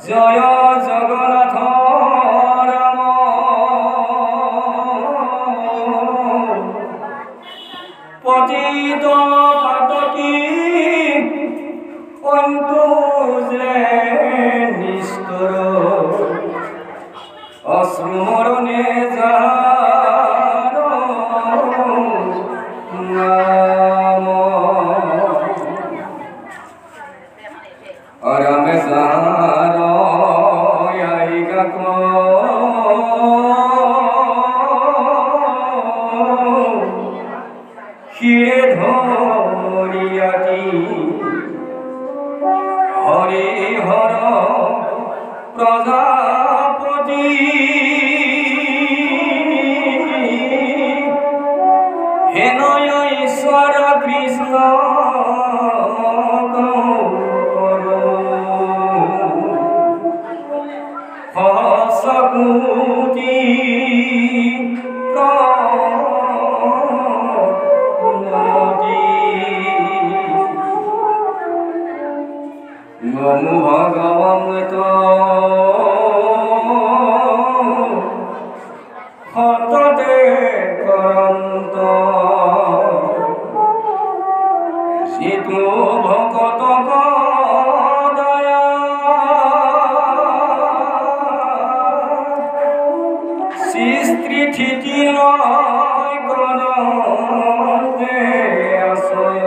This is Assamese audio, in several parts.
জয় জগন্নাথ রাম পতিত পাতকী অন্তু যে নিষ্ঠুর অশ্রুমরণে যার নাম অরমে যার হিরে ধরিয়াটি হরে হর প্রজাপতি হেনয় ঈশ্বর কৃষ্ণ হসকুতি নমো ভগবত হততে করন্ত সিধু ভকত দয়া স্ত্রী ঠিকি নয় করতে আশয়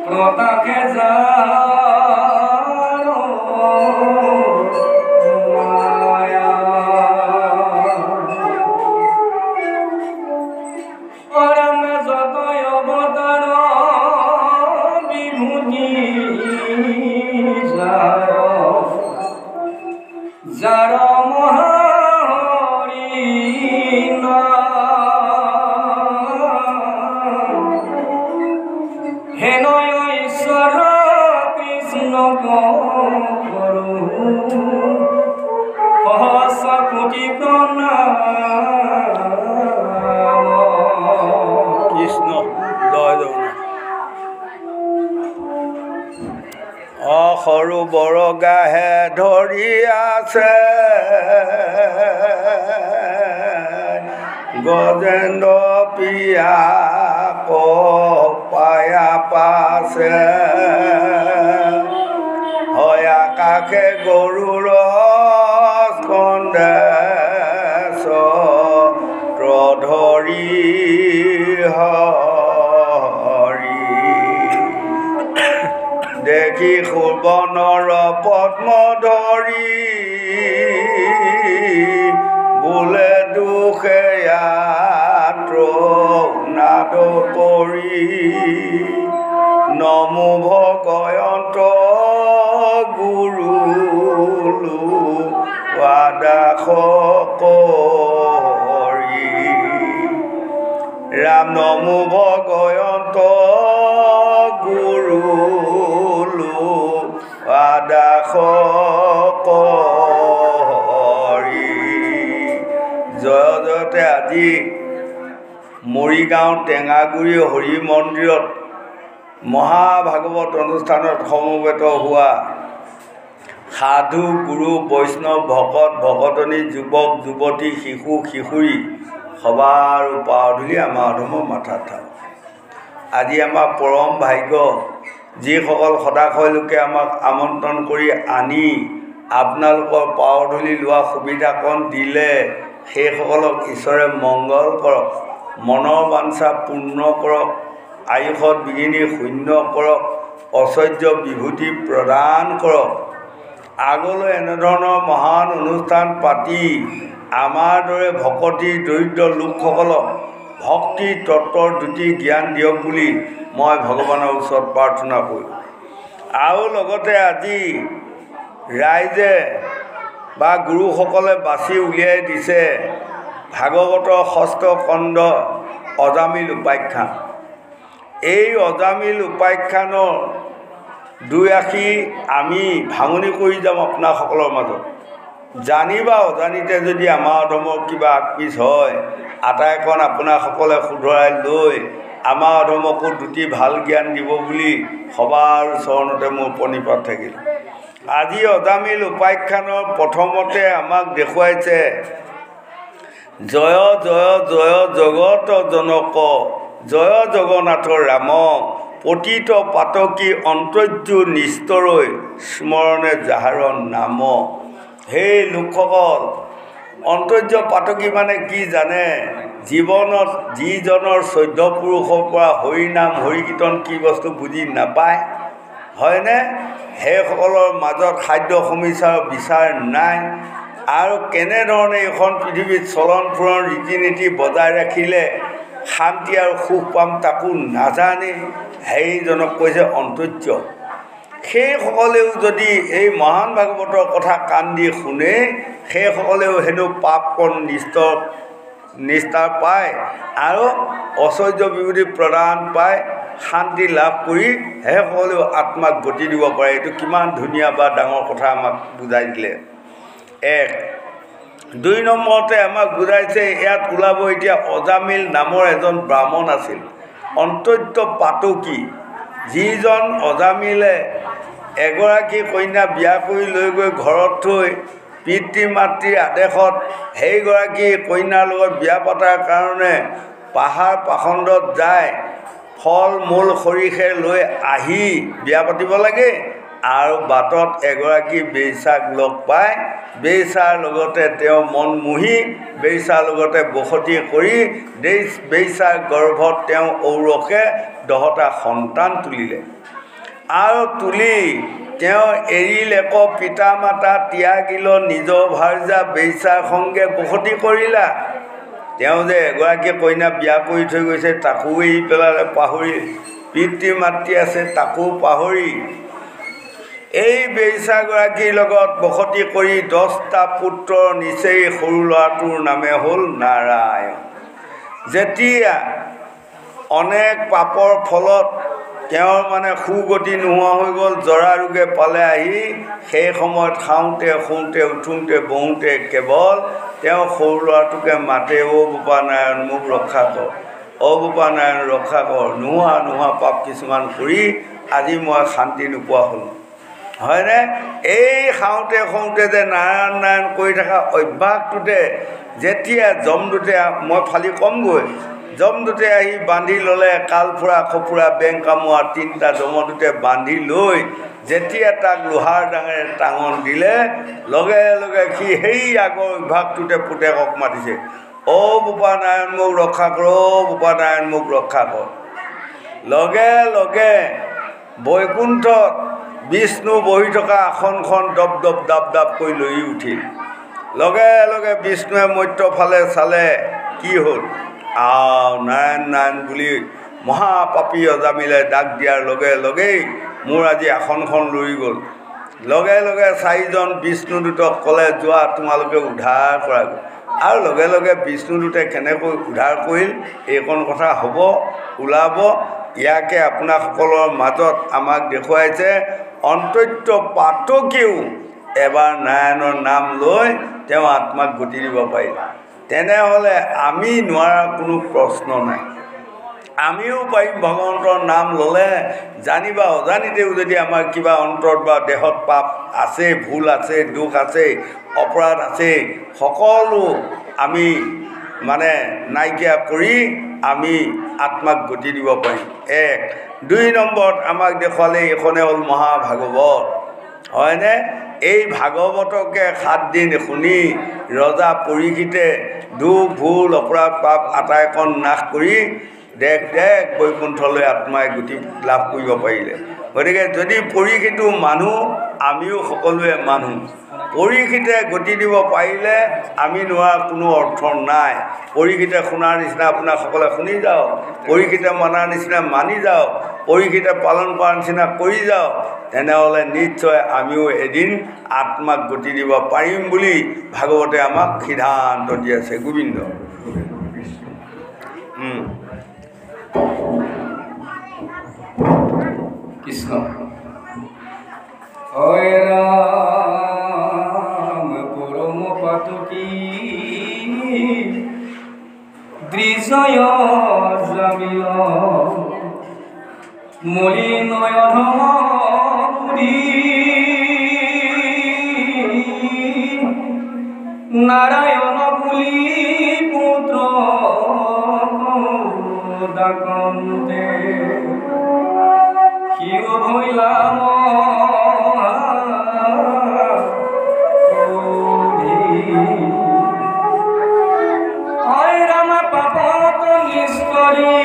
প্রতাকে যার মায়া পরমে যতই অবতার বিভূতি যার যার মহাহরি হেনয় ঈশ্বর কৃষ্ণ করু সকুটি প্রণাম কৃষ্ণ জয় জগন্নাথ। সৰু বৰ গাহে ধৰি আছে গজেন্দ্ৰ পিয়া পায়া পাছে হয় আকাশে গৰুৰ স্কন্দে ধৰি হৰি দেখি সুবনৰ পদ্ম ধৰি বোলে দুখে নাদ কৰি নমো ভগয়ন্ত গুৰু দাস কৰি ৰাম নমো ভগয়ন্ত গুৰু দাস কৰি জয় জয়তে আজি মৰিগাঁও টেঙাগুৰি হৰি মন্দিৰত মহাভাগৱত অনুষ্ঠানত সমবেত হোৱা সাধু গুৰু বৈষ্ণৱ ভকত ভকতনী যুৱক যুৱতী শিশু কিশোৰী সবাৰ পাৱধূলি আমাৰ অধমৰ মাথাত থাক। আজি আমাৰ পৰম ভাগ্য যিসকল সদাশয় লোকে আমাক আমন্ত্ৰণ কৰি আনি আপোনালোকৰ পাৱধূলি লোৱা সুবিধাকণ দিলে সেইসকলক ঈশ্বৰে মংগল কৰক, মনৰ বাঞ্ছা পূৰ্ণ কৰক, আয়ুষত বিঘিনি শূন্য কৰক, ঐশ্বৰ্য বিভূতি প্ৰদান কৰক। আগলৈ এনেধৰণৰ মহান অনুষ্ঠান পাতি আমাৰ দৰে ভকতি দৰিদ্ৰ লোকসকলক ভক্তি তত্ত্বৰ জ্যোতি জ্ঞান দিয়ক বুলি মই ভগৱানৰ ওচৰত প্ৰাৰ্থনা কৰোঁ। আৰু লগতে আজি ৰাইজে বা গুৰুসকলে বাছি উলিয়াই দিছে ভাগৱতৰ ষষ্ঠ খণ্ড অজামিল উপাখ্যান। এই অজামিল উপাখ্যানৰ দুই আশী আমি ভাঙনি কৰি যাম আপোনাসকলৰ মাজত। জানিবা অজানিতে যদি আমাৰ ধৰ্মৰ কিবা আগপিছ হয় আটাইকণ আপোনাসকলে শুধৰাই লৈ আমাৰ অধমকো দুটি ভাল জ্ঞান দিব বুলি সবাৰ চৰণতে মোৰ প্ৰণিপাত থাকিল। আজি অজামিল উপাখ্যানৰ প্ৰথমতে আমাক দেখুৱাইছে জয় জয় জয় জগত জনক জয় জগন্নাথ ৰাম পতিত পাতকী অন্তৰ্যু নিস্তৰৈ স্মৰণে যাহাৰ নাম। সেই লোকসকল অন্তৰ্য পাতকী মানে কি জানে? জীৱনত যিজনৰ 14 পুৰুষৰ পৰা হৰিনাম হৰি কীৰ্তন কি বস্তু বুজি নাপায়, হয়নে? সেইসকলৰ মাজত খাদ্য সমস্যাৰ বিচাৰ নাই। আৰু কেনেধৰণে এইখন পৃথিৱীত চলন ফুৰণ ৰীতি নীতি বজাই ৰাখিলে শান্তি আৰু সুখ পাম তাকো নাজানে, সেইজনক কৈছে অন্তৰ্য। সেইসকলেও যদি এই মহান ভাগৱতৰ কথা কাণ দি শুনে, সেইসকলেও হেনো পাপকণ নিষ্ঠাৰ পায় আৰু ঐশ্বৰ্য বিভূতি প্ৰদান পায়, শান্তি লাভ কৰি সেইসকলেও আত্মাক গতি দিব পাৰে। এইটো কিমান ধুনীয়া বা ডাঙৰ কথা আমাক বুজাই দিলে। 1 2 নম্বৰতে আমাক বুজাইছে ইয়াত ওলাব এতিয়া অজামিল নামৰ এজন ব্ৰাহ্মণ আছিল, অন্তৰ্য পাতকী, যিজন অজামিলে এগৰাকী কন্যা বিয়া কৰি লৈ গৈ ঘৰত থৈ পিতৃ মাতৃৰ আদেশত সেইগৰাকী কন্যাৰ লগত বিয়া পতাৰ কাৰণে পাহাৰ পাখণ্ডত যায় ফল মূল সৰিষে লৈ আহি বিয়া পাতিব লাগে। আৰু বাটত এগৰাকী বেইচাক লগ পায়, বেইচাৰ লগতে তেওঁ মন মুহি বেইচাৰ লগতে বসতি কৰি বেইচাৰ গৰ্ভত তেওঁ ঔৰসে 10টা সন্তান তুলিলে। আৰু তুলি তেওঁ এৰিলেক পিতা মাতা ত্যাগিল নিজ ভাৰ্যা বেইচাৰ সংগে বসতি কৰিলা। তেওঁ যে এগৰাকী কন্যা বিয়া কৰি থৈ গৈছে তাকো এৰি পেলালে, পাহৰি পিতৃ মাতৃ আছে তাকো পাহৰি এই বেইচাগৰাকীৰ লগত বসতি কৰি 10টা পুত্ৰৰ নিচেই সৰু ল'ৰাটোৰ নামে হ'ল নাৰায়ণ। যেতিয়া অনেক পাপৰ ফলত তেওঁৰ মানে সুগতি নোহোৱা হৈ গ'ল, জৰা ৰোগে পালে আহি, সেই সময়ত খাওঁতে শুওঁতে উঠোঁতে বহোঁতে কেৱল তেওঁ সৰু ল'ৰাটোকে মাতে, অ' বোপা নাৰায়ণ মোক ৰক্ষা কৰ, অ' বোপা নাৰায়ণ ৰক্ষা কৰ, নোহোৱা পাপ কিছুমান কৰি আজি মই শান্তি নোপোৱা হ'লোঁ, হয়নে? এই খাওঁতে শুওঁতে যে নাৰায়ণ নাৰায়ণ কৰি থকা অভ্যাসটোতে যেতিয়া যমদূতে, মই ফালি কমগৈ, যমদূতে আহি বান্ধি ল'লে, কালফুৰা খফুৰা বেং কামোৰা 3টা যমদূতে বান্ধি লৈ যেতিয়া তাক লোহাৰ ডাঙেৰে টাঙন দিলে, লগে লগে সি সেই আগৰ অভ্যাসটোতে পুতেকক মাতিছে, অ' বোপা নাৰায়ণ মোক ৰক্ষা কৰ, অ' বোপা নাৰায়ণ মোক ৰক্ষা কৰ। লগে লগে বৈকুণ্ঠত বিষ্ণু বহি থকা আসনখন দপ দপ দাপ দাপ কৰি লৰি উঠিল। লগে লগে বিষ্ণুৱে মধ্যফালে চালে, কি হ'ল? নাৰায়ণ নাৰায়ণ বুলি মহাপাপী অজামিলে ডাক দিয়াৰ লগে লগেই মোৰ আজি আসনখন লৰি গ'ল। লগে লগে 4জন বিষ্ণুদূতক ক'লে, যোৱা তোমালোকে উদ্ধাৰ কৰাগৈ। আৰু লগে লগে বিষ্ণুদূতে কেনেকৈ উদ্ধাৰ কৰিল এইকণ কথা হ'ব, ওলাব। ইয়াকে আপোনাসকলৰ মাজত আমাক দেখুৱাইছে অন্তৰ্য পাতকীও এবাৰ নাৰায়ণৰ নাম লৈ তেওঁ আত্মাক গতি দিব পাৰিলে। তেনেহ'লে আমি নোৱাৰা কোনো প্ৰশ্ন নাই, আমিও পাৰিম। ভগৱন্তৰ নাম ল'লে জানিবা অজানিতেও যদি আমাৰ কিবা অন্তৰত বা দেহত পাপ আছে, ভুল আছে, দুখ আছে, অপৰাধ আছে, সকলো আমি মানে নাইকিয়া কৰি আমি আত্মাক গতি দিব পাৰিম। 1 2 নম্বৰত আমাক দেখুৱালে এইখনে হ'ল মহাভাগৱত, হয়নে? এই ভাগৱতকে 7 দিন শুনি ৰজা পৰীক্ষিতে দুখ ভুল অপৰাধ পাপ আটাইকণ নাশ কৰি দেখ বৈকুণ্ঠলৈ আত্মাই গতি লাভ কৰিব পাৰিলে। গতিকে যদি পৰীক্ষিতো মানুহ, আমিও সকলোৱে মানুহ। পৰীক্ষিতে গতি দিব পাৰিলে আমি নোৱাৰা কোনো অৰ্থ নাই। পৰীক্ষিতে শুনাৰ নিচিনা আপোনাৰ সকলে শুনি যাওক, পৰীক্ষিতে মনাৰ নিচিনা মানি যাওক, পৰীক্ষিতে পালন কৰাৰ নিচিনা কৰি যাওক, তেনেহ'লে নিশ্চয় আমিও এদিন আত্মাক গতি দিব পাৰিম বুলি ভাগৱতে আমাক সিদ্ধান্ত দি আছে। গোবিন্দ কৃষ্ণ হয় রাম পরম পাতকী দৃশ্যয় জামিল মলি নয়ন বুদ্ধি নারায়ণ বুলি পুত্র ডাকন্তে শিৱ ভৈলাম রামা পাপত নিষ্করি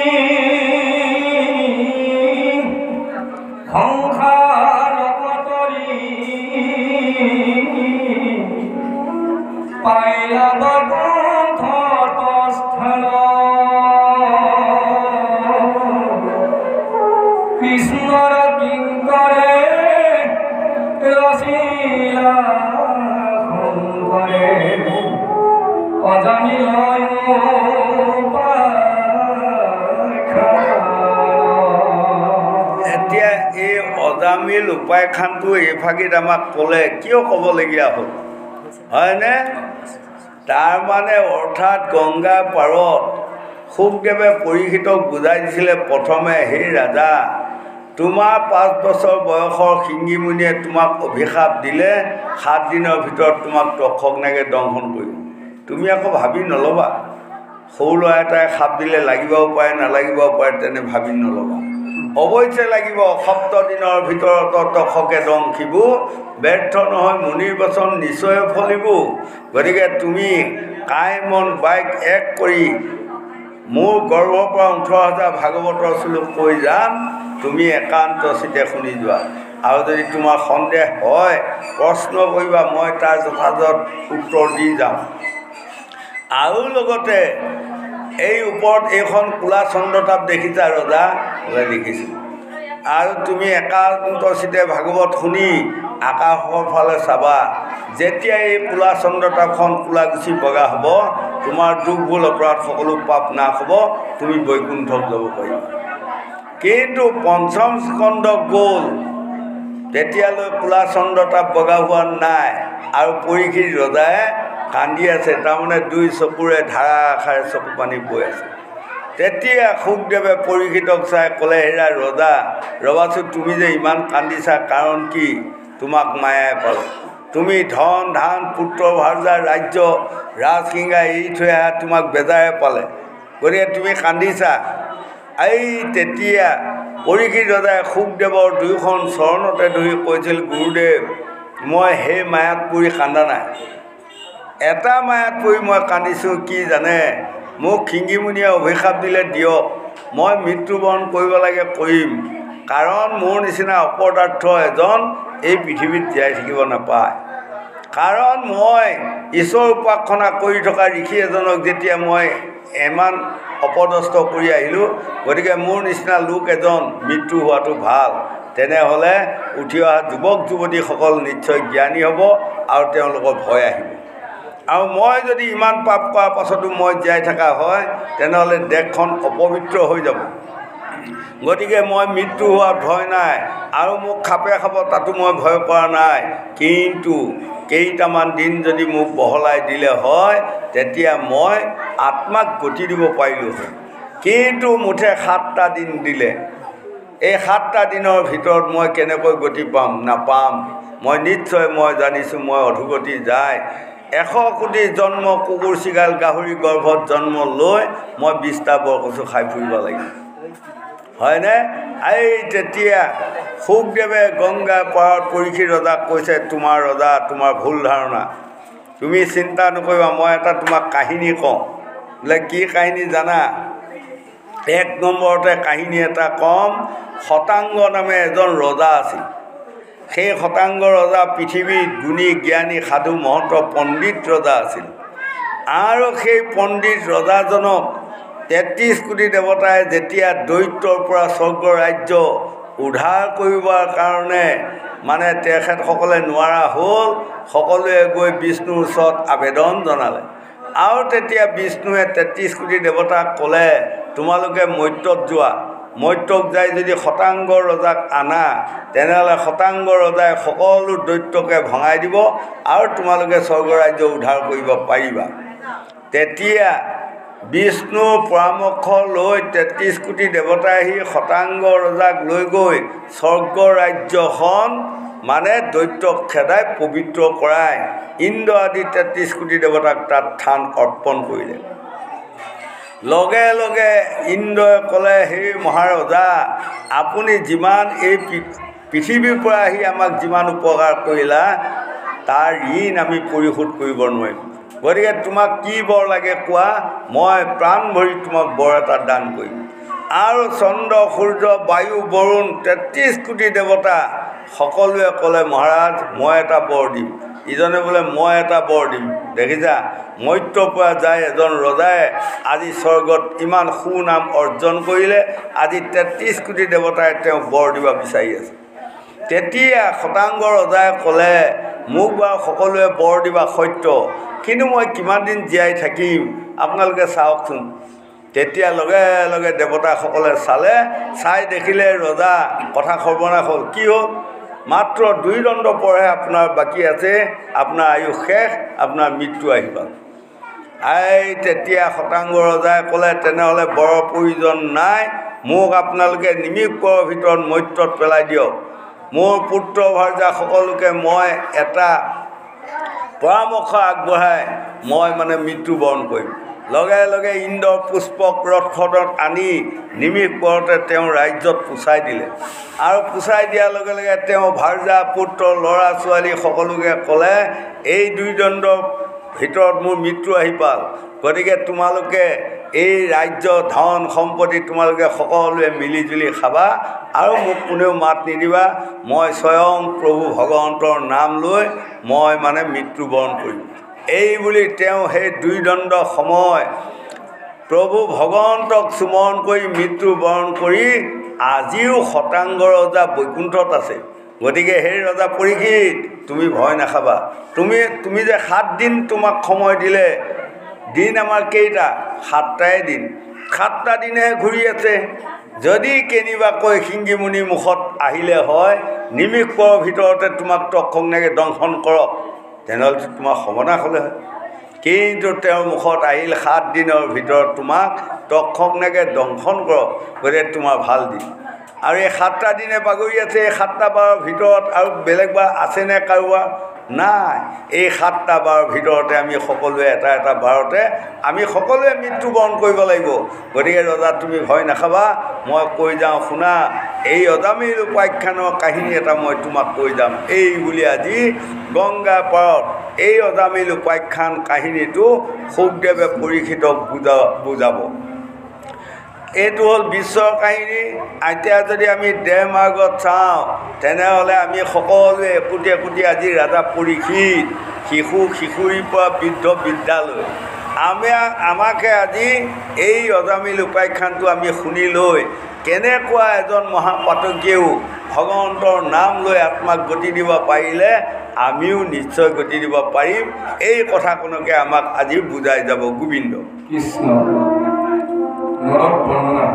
সংসার কতরি পাইলা বৈকুণ্ঠ স্থান কৃষ্ণর কিঙ্করে রসিলা শঙ্করে অজামিল এতিয়া এই অজামিল উপাখ্যানটো এইভাগিত আমাক ক'লে কিয় ক'বলগীয়া হ'ল হয়নে? তাৰমানে অৰ্থাৎ গংগাৰ পাৰত শুকদেৱে পৰীক্ষিতক বুজাই দিছিলে প্ৰথমে, সেই ৰাজা তোমাৰ 5 বছৰ বয়সৰ শিংগীমুনিয়ে তোমাক অভিশাপ দিলে 7 দিনৰ ভিতৰত তোমাক তক্ষকনাগে দংশন কৰিব। তুমি আকৌ ভাবি নল'বা, সৰু ল'ৰা এটাই সাপ দিলে লাগিবও পাৰে নালাগিবও পাৰে, তেনে ভাবি নল'বা। অৱশ্যে লাগিব, 7 দিনৰ ভিতৰত তক্ষকে দংশিব, ব্যৰ্থ নহয় মুনিৰ বচন নিশ্চয় ফলিব। গতিকে তুমি কাই মন বাইক এক কৰি মোৰ গৰ্ভৰ পৰা 18,000 ভাগৱতৰ শ্লোক কৈ যাম, তুমি একান্ত চিতে শুনি যোৱা। আৰু যদি তোমাৰ সন্দেহ হয় প্ৰশ্ন কৰিবা, মই তাৰ যথাযথ উত্তৰ দি যাম। আৰু লগতে এই ওপৰত এইখন কোলা চন্দ্ৰতাপ দেখিছা ৰজা? বোলে দেখিছোঁ। আৰু তুমি একান্ত চিতে ভাগৱত শুনি আকাশৰ ফালে চাবা, যেতিয়া এই কোলা চন্দ্ৰতাপখন কোলা গুচি বগা হ'ব, তোমাৰ দুখ ভুল অপৰাধ সকলো পাপ নাশ হ'ব, তুমি বৈকুণ্ঠত যাব পাৰিবা। কিন্তু 5ম স্কন্ধ গ'ল, তেতিয়ালৈ কোলা চন্দ্ৰতাপ বগা হোৱা নাই, আৰু পৰীক্ষিত ৰজাই কান্দি আছে, তাৰমানে 2 চকুৰে ধাৰাসাৰে চকু পানী বৈ আছে। তেতিয়া শুকদেৱে পৰীক্ষিতক চাই ক'লে, হেৰা ৰজা, ৰবাচোন, তুমি যে ইমান কান্দিছা কাৰণ কি? তোমাক মায়াই পালে। তুমি ধন ধান পুত্ৰ ভাৰ্যাৰ ৰাজ্য ৰাজসিংহাই এৰি থৈ আহা তোমাক বেজাৰে পালে, গতিকে তুমি কান্দিছা। এই তেতিয়া পৰীক্ষিত ৰজাই শুকদেৱৰ 2খন চৰণতে ধৰি কৈছিল, গুৰুদেৱ, মই সেই মায়াত পৰি কান্দা নাই, এটা মায়াত পৰি মই কান্দিছোঁ। কি জানে? মোক শিংগীমুনিয়ে অভিশাপ দিলে দিয়ক, মই মৃত্যুবৰণ কৰিব লাগে কৰিম, কাৰণ মোৰ নিচিনা অপদাৰ্থ এজন এই পৃথিৱীত জীয়াই থাকিব নাপায়। কাৰণ মই ঈশ্বৰ উপাসনা কৰি থকা ঋষি এজনক যেতিয়া মই ইমান অপদস্থ কৰি আহিলোঁ, গতিকে মোৰ নিচিনা লোক এজন মৃত্যু হোৱাটো ভাল। তেনেহ'লে উঠি অহা যুৱক যুৱতীসকল নিশ্চয় জ্ঞানী হ'ব আৰু তেওঁলোকৰ ভয় আহিব। আৰু মই যদি ইমান পাপ কৰাৰ পাছতো মই জীয়াই থকা হয়, তেনেহ'লে দেশখন অপবিত্ৰ হৈ যাব। গতিকে মই মৃত্যু হোৱাৰ ভয় নাই, আৰু মোক খাপে খাব তাতো মই ভয় কৰা নাই। কিন্তু কেইটামান দিন যদি মোক বহলাই দিলে হয়, তেতিয়া মই আত্মাক গতি দিব পাৰিলোঁ হয়। কিন্তু মুঠে 7টা দিন দিলে। এই 7টা দিনৰ ভিতৰত মই কেনেকৈ গতি পাম? নাপাম। মই নিশ্চয় মই জানিছোঁ, মই অধোগতি যায় 100 কোটি জন্ম কুকুৰ চিগাল গাহৰি গৰ্ভত জন্ম লৈ মই 20টা বৰকচু খাই ফুৰিব লাগিব, হয়নে? এই তেতিয়া শুকদেৱে গংগাৰ পাৰত পৰীক্ষিত ৰজাক কৈছে, তোমাৰ ৰজা, তোমাৰ ভুল ধাৰণা, তুমি চিন্তা নকৰিবা, মই এটা তোমাক কাহিনী কওঁ। বোলে কি কাহিনী জানা? 1 নম্বৰতে কাহিনী এটা কম। শতাংগ নামে এজন ৰজা আছিল। সেই শতাংগ ৰজা পৃথিৱীত গুণী জ্ঞানী সাধু মহন্ত পণ্ডিত ৰজা আছিল। আৰু সেই পণ্ডিত ৰজাজনক 33 কোটি দেৱতাই যেতিয়া দৈত্যৰ পৰা স্বৰ্গ ৰাজ্য উদ্ধাৰ কৰিবৰ কাৰণে মানে তেখেতসকলে নোৱাৰা হ'ল, সকলোৱে গৈ বিষ্ণুৰ ওচৰত আবেদন জনালে। আৰু তেতিয়া বিষ্ণুৱে 33 কোটি দেৱতাক ক'লে, তোমালোকে মৰ্ত্যত যোৱা, মৰ্ত্যক যাই যদি শতাংগ ৰজাক আনা, তেনেহ'লে শতাংগ ৰজাই সকলো দৈত্যকে ভঙাই দিব আৰু তোমালোকে স্বৰ্গ ৰাজ্য উদ্ধাৰ কৰিব পাৰিবা। তেতিয়া বিষ্ণুৰ পৰামৰ্শ লৈ ৩৩ কোটি দেৱতাই আহি শতাংগ ৰজাক লৈ গৈ স্বৰ্গ ৰাজ্যখন মানে দৈত্যক খেদাই পবিত্ৰ কৰাই ইন্দ্ৰ আদি ৩৩ কোটি দেৱতাক তাত থান অৰ্পণ কৰিলে। লগে লগে ইন্দ্ৰই ক'লে, হে মহাৰজা, আপুনি যিমান এই পৃথিৱীৰ পৰা আহি আমাক যিমান উপকাৰ কৰিলা তাৰ ঋণ আমি পৰিশোধ কৰিব নোৱাৰিম। গতিকে তোমাক কি বৰ লাগে কোৱা, মই প্ৰাণ ভৰি তোমাক বৰ এটা দান কৰিম। আৰু চন্দ্ৰ সূৰ্য বায়ু বৰুণ ৩৩ কোটি দেৱতা সকলোৱে ক'লে, মহাৰাজ মই এটা বৰ দিম। ইজনে বোলে মই এটা বৰ দিম। দেখিছা, মৰ্ত্যৰ পৰা যায় এজন ৰজাই আজি স্বৰ্গত ইমান সুনাম অৰ্জন কৰিলে, আজি ৩৩ কোটি দেৱতাই তেওঁক বৰ দিব বিচাৰি আছে। তেতিয়া শতাংগ ৰজাই ক'লে, মোক বাৰু সকলোৱে বৰ দিবা সত্য, কিন্তু মই কিমান দিন জীয়াই থাকিম আপোনালোকে চাওকচোন। তেতিয়া লগে লগে দেৱতাসকলে চালে, চাই দেখিলে ৰজা কথা সৰ্বনাশ হ'ল। কি হ'ল? মাত্ৰ 2 দণ্ড পৰহে আপোনাৰ বাকী আছে, আপোনাৰ আয়ুস শেষ, আপোনাৰ মৃত্যু আহিব। তেতিয়া শতাংগ ৰজাই ক'লে, তেনেহ'লে বৰৰ প্ৰয়োজন নাই, মোক আপোনালোকে নিমিষৰ ভিতৰত মৰ্ত্যত পেলাই দিয়ক। মোৰ পুত্ৰ ভাৰ্যা সকলোকে মই এটা পৰামৰ্শ আগবঢ়াই মই মানে মৃত্যুবৰণ কৰিম। লগে লগে ইন্দ্ৰ পুষ্পক ৰথখনত আনি নিমিষ পৰতে তেওঁ ৰাজ্যত পুচাই দিলে। আৰু পুচাই দিয়াৰ লগে লগে তেওঁ ভাৰ্যা পুত্ৰ ল'ৰা ছোৱালী সকলোকে ক'লে, এই 2 দণ্ডৰ ভিতৰত মোৰ মৃত্যু আহি পাল, গতিকে তোমালোকে এই ৰাজ্য ধন সম্পত্তি তোমালোকে সকলোৱে মিলিজুলি খাবা আৰু মোক কোনেও মাত নিদিবা। মই স্বয়ং প্ৰভু ভগৱন্তৰ নাম লৈ মই মানে মৃত্যুবৰণ কৰিম। এই বুলি তেওঁ সেই 2 দণ্ড সময় প্ৰভু ভগৱন্তক স্মৰণ কৰি মৃত্যুবৰণ কৰি আজিও শতাংগ ৰজা বৈকুণ্ঠত আছে। গতিকে সেই ৰজা পৰীক্ষিত, তুমি ভয় নাখাবা। তুমি যে 7 দিন তোমাক সময় দিলে, দিন আমাৰ কেইটা? 7টাই দিন। 7টা দিনহে ঘূৰি আছে। যদি কেনিবাকৈ সিংগীমুনি মুখত আহিলে হয়, নিমিষ পৰৰ ভিতৰতে তোমাক তৎক্ষণাতে দংশন কৰক, তেনেহ'লে তোমাৰ সৰ্বনাশ হ'লে হয়। কিন্তু তেওঁৰ মুখত আহিল 7 দিনৰ ভিতৰত তোমাক তৎক্ষণাতে দংশন কৰক, গতিকে তোমাৰ ভাল দিন। আৰু এই 7টা দিনে বাগৰি আছে। এই 7টা বাৰৰ ভিতৰত আৰু বেলেগ বাৰ আছেনে কাৰোবাৰ? নাই। এই 7টা বাৰৰ ভিতৰতে আমি সকলোৱে এটা এটা বাৰতে আমি সকলোৱে মৃত্যুবৰণ কৰিব লাগিব। গতিকে ৰজা তুমি ভয় নাখাবা, মই কৈ যাওঁ শুনা। এই অজামিল উপাখ্যানৰ কাহিনী এটা মই তোমাক কৈ যাম। এই বুলি আজি গংগা পাৰত এই অজামিল উপাখ্যান কাহিনীটো শুকদেৱে পৰীক্ষিতক বুজাব। এইটো হ'ল বিশ্বৰ কাহিনী। এতিয়া যদি আমি দেহমাৰ্গত চাওঁ, তেনেহ'লে আমি সকলোৱে একোটি একোটি আজি ৰাজা পৰীক্ষিত, শিশুৰীৰ পৰা বৃদ্ধ বৃদ্ধালৈ আমাকে আজি এই অজামিল উপাখ্যানটো আমি শুনি লৈ কেনেকুৱা এজন মহাপাতকীয়েও ভগৱন্তৰ নাম লৈ আত্মাক গতি দিব পাৰিলে আমিও নিশ্চয় গতি দিব পাৰিম। এই কথাখনকে আমাক আজি বুজাই যাব গোবিন্দ কৃষ্ণ। নৰক বৰ্ণনা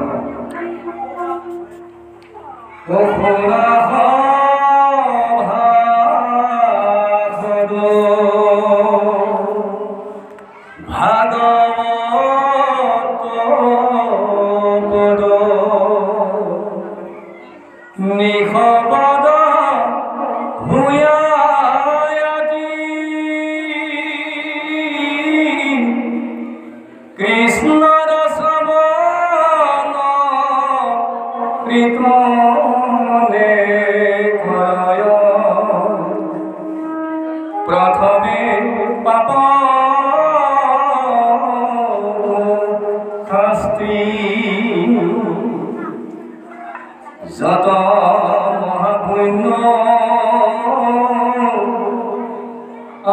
প্রথমে পাপ শাস্তি যত মহাপুণ্য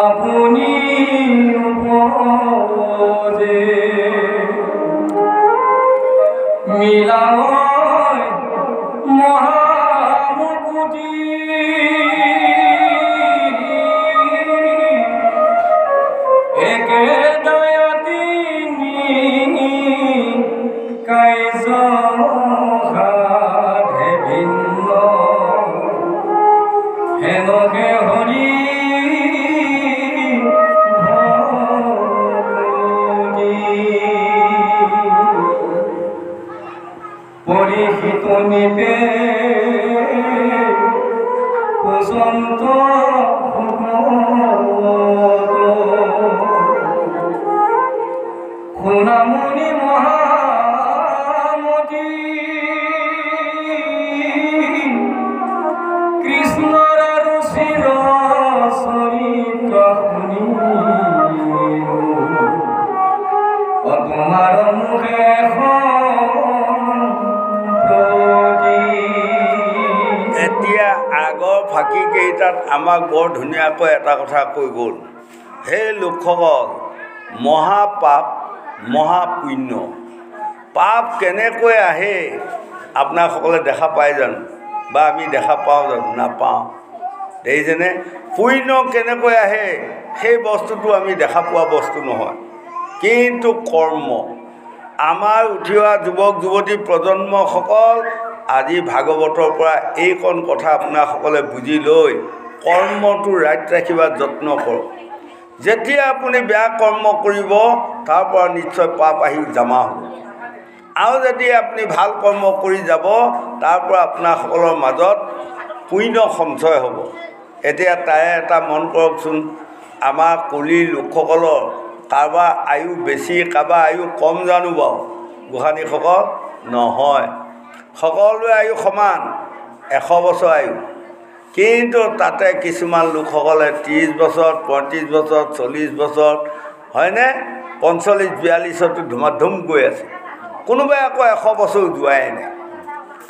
আপুনি উপজে মিলায় মহামুকুটি একে দয়াতি কাইজ সাধে ভিন্ন হেনকে হৰি ভক্তি শুনিবে বসন্ত সোনামণি মহামতি কৃষ্ণৰ আৰু চিৰ চৰিত শুনি তোমাৰ মুখে এতিয়া আগৰ ফাঁকিকেইটাত আমাক বৰ ধুনীয়াকৈ এটা কথা কৈ গ'ল, সেই লোকসকল মহাপাপ মহাপুণ্য। পাপ কেনেকৈ আহে আপোনাসকলে দেখা পায় জানো, বা আমি দেখা পাওঁ জানো? নাপাওঁ। দেখিছেনে? পুণ্য কেনেকৈ আহে সেই বস্তুটো আমি দেখা পোৱা বস্তু নহয়, কিন্তু কৰ্ম। আমাৰ উঠি অহা যুৱক যুৱতী প্ৰজন্মসকল আজি ভাগৱতৰ পৰা এইকণ কথা আপোনাসকলে বুজি লৈ কৰ্মটো ৰাইট ৰাখিবা যত্ন কৰক। যেতিয়া আপুনি বেয়া কৰ্ম কৰিব তাৰ পৰা নিশ্চয় পাপ আহি জমা হ'ব, আৰু যদি আপুনি ভাল কৰ্ম কৰি যাব তাৰ পৰা আপোনাসকলৰ মাজত পুণ্য সঞ্চয় হ'ব। এতিয়া তাৰে এটা মন কৰকচোন, আমাৰ কলিৰ লোকসকলৰ কাৰোবাৰ আয়ু বেছি কাৰোবাৰ আয়ু কম জানো বাৰু? গোসাঁনীসকল নহয়, সকলোৰে আয়ু সমান 100 বছৰ আয়ু, কিন্তু তাতে কিছুমান লোকসকলে 30 বছৰ 35 বছৰ 40 বছৰ হয়নে 45-42তো ধুমাধুম গৈ আছে, কোনোবাই আকৌ 100 বছৰ যোৱাই নাই।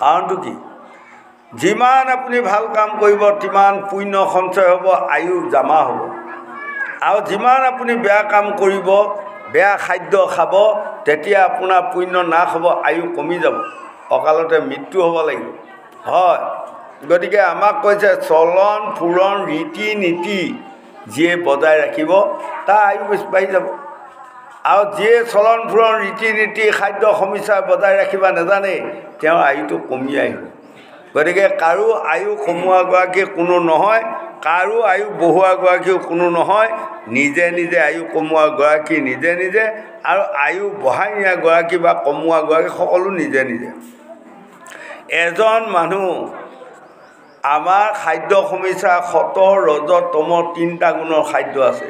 কাৰণটো কি? যিমান আপুনি ভাল কাম কৰিব তিমান পুণ্য সঞ্চয় হ'ব, আয়ু জমা হ'ব। আৰু যিমান আপুনি বেয়া কাম কৰিব, বেয়া খাদ্য খাব, তেতিয়া আপোনাৰ পুণ্য নাশ হ'ব, আয়ু কমি যাব, অকালতে মৃত্যু হ'ব লাগিব। হয়, গতিকে আমাক কৈছে চলন ফুৰণ ৰীতি নীতি যিয়ে বজাই ৰাখিব তাৰ আয়ু বাঢ়ি যাব, আৰু যিয়ে চলন ফুৰণ ৰীতি নীতি খাদ্য সমস্যা বজাই ৰাখিব নাজানে তেওঁৰ আয়ুটো কমি আহিব। গতিকে কাৰো আয়ু কমোৱাগৰাকী কোনো নহয়, কাৰো আয়ু বঢ়োৱাগৰাকীও কোনো নহয়, নিজে নিজে আয়ু কমোৱাগৰাকী নিজে নিজে, আৰু আয়ু বঢ়াই নিয়াগৰাকী বা কমোৱাগৰাকী সকলো নিজে নিজে। এজন মানুহ, আমাৰ খাদ্য সমস্যা সত ৰজ তম 3টা গুণৰ খাদ্য আছে।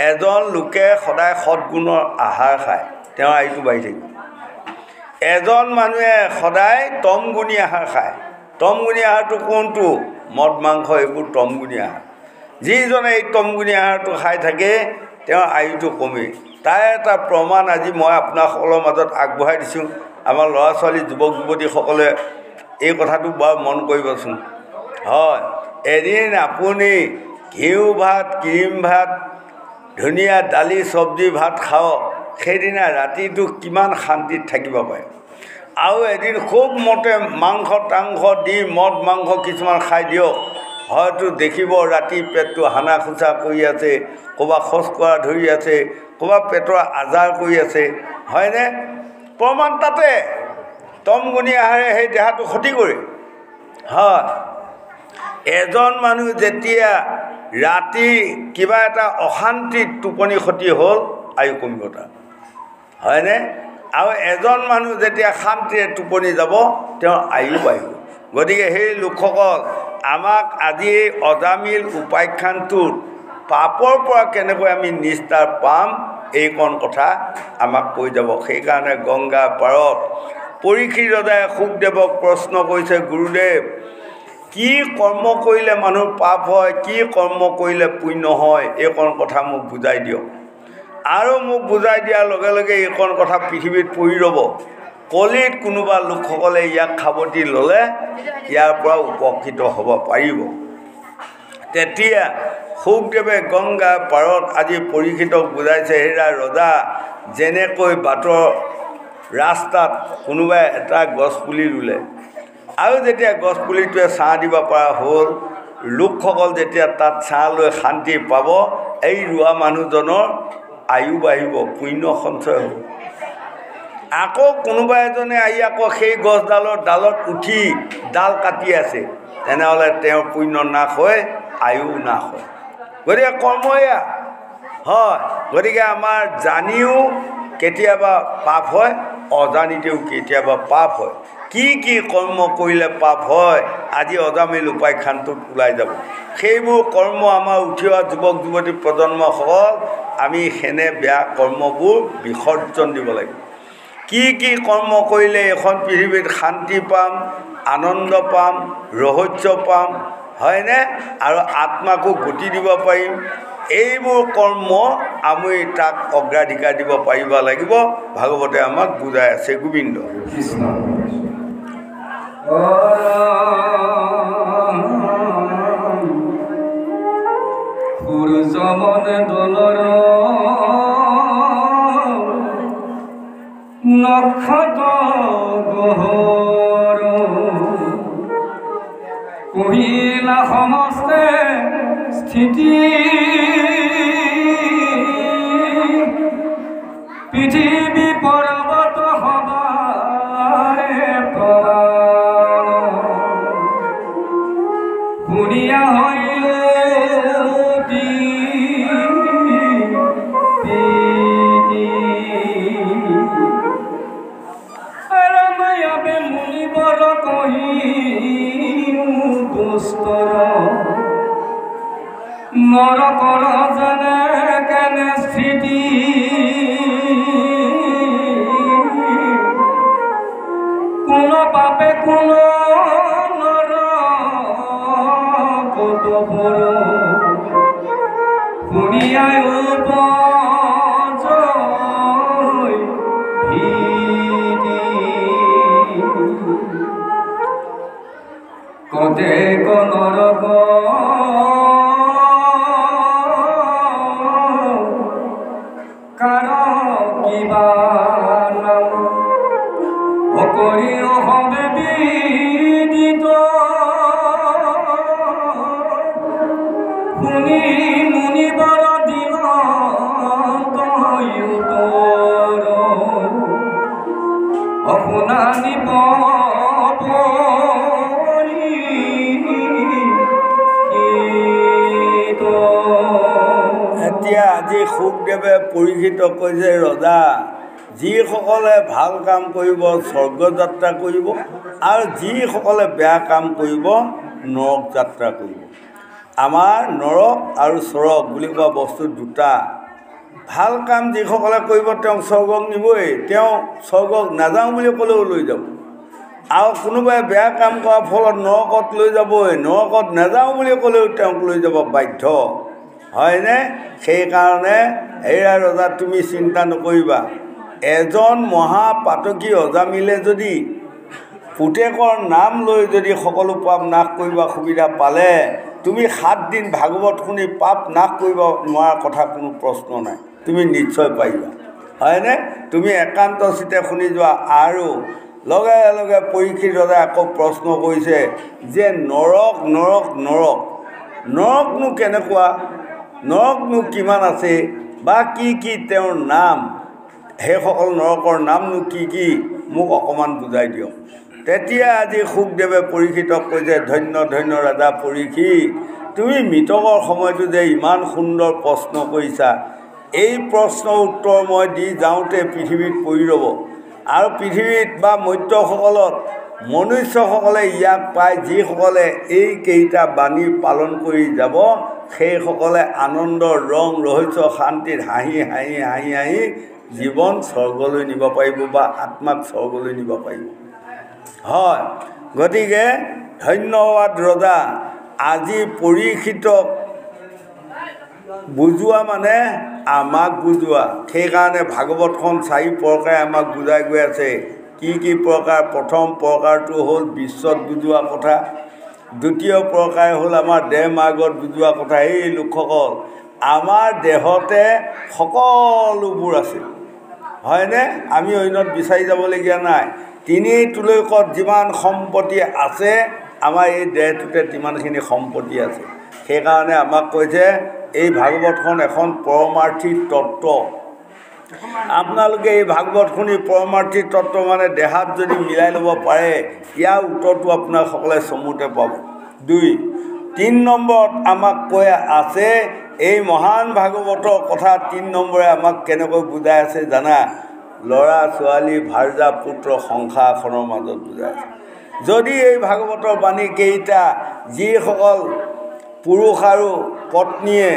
এজন লোকে সদায় সৎগুণৰ আহাৰ খায়, তেওঁৰ আয়ুটো বাঢ়ি থাকিব। এজন মানুহে সদায় তমগুণী আহাৰ খায়। তমগুণী আহাৰটো কোনটো? মদ মাংস এইবোৰ তমগুণী আহাৰ। যিজনে এই তমগুণী আহাৰটো খাই থাকে তেওঁৰ আয়ুটো কমে। তাৰ এটা প্ৰমাণ আজি মই আপোনাসকলৰ মাজত আগবঢ়াই দিছোঁ। আমাৰ ল'ৰা ছোৱালী যুৱক যুৱতীসকলে এই কথাটো বাৰু মন কৰিবচোন। হয়, এদিন আপুনি ঘিউ ভাত ক্ৰীম ভাত ধুনীয়া দালি চব্জি ভাত খাওক, সেইদিনা ৰাতিটো কিমান শান্তিত থাকিব পাৰে। আৰু এদিন খুব মতে মাংস টাংস দি মদ মাংস কিছুমান খাই দিয়ক, হয়তো দেখিব ৰাতি পেটটো হানা খোচা কৰি আছে, ক'ৰবাত শৌচ কৰা ধৰি আছে, ক'ৰবাত পেটৰ আজাৰ কৰি আছে, হয়নে? প্ৰমাণ তাতে। তমগুণী আহাৰে সেই দেহাটো ক্ষতি কৰে। হয়, এজন মানুহ যেতিয়া ৰাতি কিবা এটা অশান্তিত টোপনি ক্ষতি হ'ল আয়ু কমিব তাৰ, হয়নে? আৰু এজন মানুহ যেতিয়া শান্তিৰে টোপনি যাব তেওঁৰ আয়ু বাঢ়িব। গতিকে সেই লোকসকল আমাক আজি এই অজামিল উপাখ্যানটোত পাপৰ পৰা কেনেকৈ আমি নিস্তাৰ পাম এইকণ কথা আমাক কৈ যাব। সেইকাৰণে গংগা পাৰত পৰীক্ষিত ৰজাই শুকদেৱক প্ৰশ্ন কৰিছে, গুৰুদেৱ কি কৰ্ম কৰিলে মানুহৰ পাপ হয়, কি কৰ্ম কৰিলে পুণ্য হয়, এইকণ কথা মোক বুজাই দিয়ক। আৰু মোক বুজাই দিয়াৰ লগে লগে এইকণ কথা পৃথিৱীত পৰি ৰ'ব। কলিত কোনোবা লোকসকলে ইয়াক সাৱটি ল'লে ইয়াৰ পৰা উপকৃত হ'ব পাৰিব। তেতিয়া শুকদেৱে গংগা পাৰত আজি পৰীক্ষিতক বুজাইছে, হেৰা ৰজা, যেনেকৈ বাটৰ ৰাস্তাত কোনোবাই এটা গছপুলি ৰুলে, আৰু যেতিয়া গছপুলিটোৱে ছাঁ দিব পৰা হ'ল, লোকসকল যেতিয়া তাত ছাঁ লৈ শান্তি পাব, এই ৰোৱা মানুহজনৰ আয়ু বাঢ়িব, পুণ্য সঞ্চয় হ'ব। আকৌ কোনোবা এজনে আহি আকৌ সেই গছডালৰ ডালত উঠি ডাল কাটি আছে, তেনেহ'লে তেওঁৰ পুণ্য নাশ হয়, আয়ু নাশ হয়। গতিকে কৰ্ম এয়া হয়। গতিকে আমাৰ জানিও কেতিয়াবা পাপ হয়, অজানিতেও কেতিয়াবা পাপ হয়। কি কি কৰ্ম কৰিলে পাপ হয় আজি অজামিল উপাখ্যানটোত ওলাই যাব। সেইবোৰ কৰ্ম আমাৰ উঠি অহা যুৱক যুৱতী প্ৰজন্মসকল আমি সেনে বেয়া কৰ্মবোৰ বিসৰ্জন দিব লাগিব। কি কি কৰ্ম কৰিলে এখন পৃথিৱীত শান্তি পাম, আনন্দ পাম, ৰহস্য পাম, হয়নে, আৰু আত্মাকো গতি দিব পাৰিম, এইবোৰ কৰ্ম আমি তাক অগ্ৰাধিকাৰ দিব পাৰিব লাগিব। ভাগৱতে আমাক বুজাই আছে। গোবিন্দ কৃষ্ণ সূৰ্যমন দলৰ নক্ষত্ৰ গহৰ কহিলা সমস্তে স্থিতি পৃথিৱী পৰ্বত সবাৰে প্ৰাণ শুনিয়া হইল ৰামায়াবে মুনিবৰ কহি দুষ্টৰ নৰকৰ জানে কেনে স্থিতি কোন পাপে কোন নৰ কত পৰ শুনিয়াই উপজয় ভীতি কতে নৰক কাৰ কিবা নাম অকৰি হবে বিদিত শুনি মুনিবৰ দিন উত্তৰ অশুনা নিপ এতিয়া আজি শুকদেৱে পৰীক্ষিত কৈছে, ৰজা যিসকলে ভাল কাম কৰিব স্বৰ্গযাত্ৰা কৰিব আৰু যিসকলে বেয়া কাম কৰিব নৰক যাত্ৰা কৰিব। আমাৰ নৰক আৰু স্বৰ্গ বুলি কোৱা বস্তু দুটা। ভাল কাম যিসকলে কৰিব তেওঁক স্বৰ্গক নিবই, তেওঁ স্বৰ্গক নাযাওঁ বুলি ক'লেও লৈ যাব। আৰু কোনোবাই বেয়া কাম কৰাৰ ফলত নৰকত লৈ যাবই, নৰকত নাযাওঁ বুলি ক'লেও তেওঁক লৈ যাব বাধ্য, হয়নে? সেইকাৰণে এয়া ৰজা তুমি চিন্তা নকৰিবা। এজন মহাপাতকী অজামিলে যদি পুতেকৰ নাম লৈ যদি সকলো পাপ নাশ কৰিব সুবিধা পালে, তুমি 7 দিন ভাগৱত শুনি পাপ নাশ কৰিব নোৱাৰা কথা কোনো প্ৰশ্ন নাই, তুমি নিশ্চয় পাৰিবা, হয়নে? তুমি একান্ত চিতে শুনি যোৱা। আৰু লগে লগে পৰীক্ষিত ৰজাই আকৌ প্ৰশ্ন কৰিছে যে নৰক নৰক নৰক নৰকনো কেনেকুৱা, নৰকনো কিমান আছে বা কি কি তেওঁৰ নাম, সেইসকল নৰকৰ নামনো কি কি মোক অকণমান বুজাই দিয়ক। তেতিয়া আজি শুকদেৱে পৰীক্ষিতক কৈছে, ধন্য ধন্য ৰাজা পৰীক্ষিত, তুমি মৃতকৰ সময়টো যে ইমান সুন্দৰ প্ৰশ্ন কৰিছা, এই প্ৰশ্নৰ উত্তৰ মই দি যাওঁতে পৃথিৱীত পৰি ৰ'ব। আৰু পৃথিৱীত বা মৰ্ত্যসকলত মনুষ্যসকলে ইয়াক পায়, যিসকলে এইকেইটা বাণী পালন কৰি যাব, সেইসকলে আনন্দৰ ৰং ৰহস্য শান্তিত হাঁহি হাঁহি হাঁহি হাঁহি জীৱন স্বৰ্গলৈ নিব পাৰিব বা আত্মাক স্বৰ্গলৈ নিব পাৰিব। হয়, গতিকে ধন্যবাদ ৰজা। আজি পৰীক্ষিতক বুজোৱা মানে আমাক বুজোৱা। সেইকাৰণে ভাগৱতখন 4 প্ৰকাৰে আমাক বুজাই গৈ আছে। কি কি প্ৰকাৰ? প্ৰথম প্ৰকাৰটো হ'ল বিশ্বত বুজোৱা কথা, দ্বিতীয় প্ৰকাৰ হ'ল আমাৰ দেহ মাৰ্গত বুজোৱা কথা। এই লোকসকল আমাৰ দেহতে সকলোবোৰ আছে, হয়নে? আমি অন্যত বিচাৰি যাবলগীয়া নাই। 3 তুলসীত যিমান সম্পত্তি আছে, আমাৰ এই দেহটোতে তিমানখিনি সম্পত্তি আছে। সেইকাৰণে আমাক কৈছে এই ভাগৱতখন এখন পৰমাৰ্থী তত্ত্ব। আপোনালোকে এই ভাগৱত শুনি পৰমাৰ্থী তত্ত্ব মানে দেহাত যদি মিলাই ল'ব পাৰে, ইয়াৰ উত্তৰটো আপোনাৰ সকলোৱে চমুতে পাব। 2, 3 নম্বৰত আমাক কৈ আছে এই মহান ভাগৱতৰ কথা। 3 নম্বৰে আমাক কেনেকৈ বুজাই আছে জানা? ল'ৰা ছোৱালী ভাৰ্যা পুত্ৰ সংসাৰখনৰ মাজত বুজাইছে। যদি এই ভাগৱতৰ বাণী কেইটা যিসকল পুৰুষ আৰু পত্নীয়ে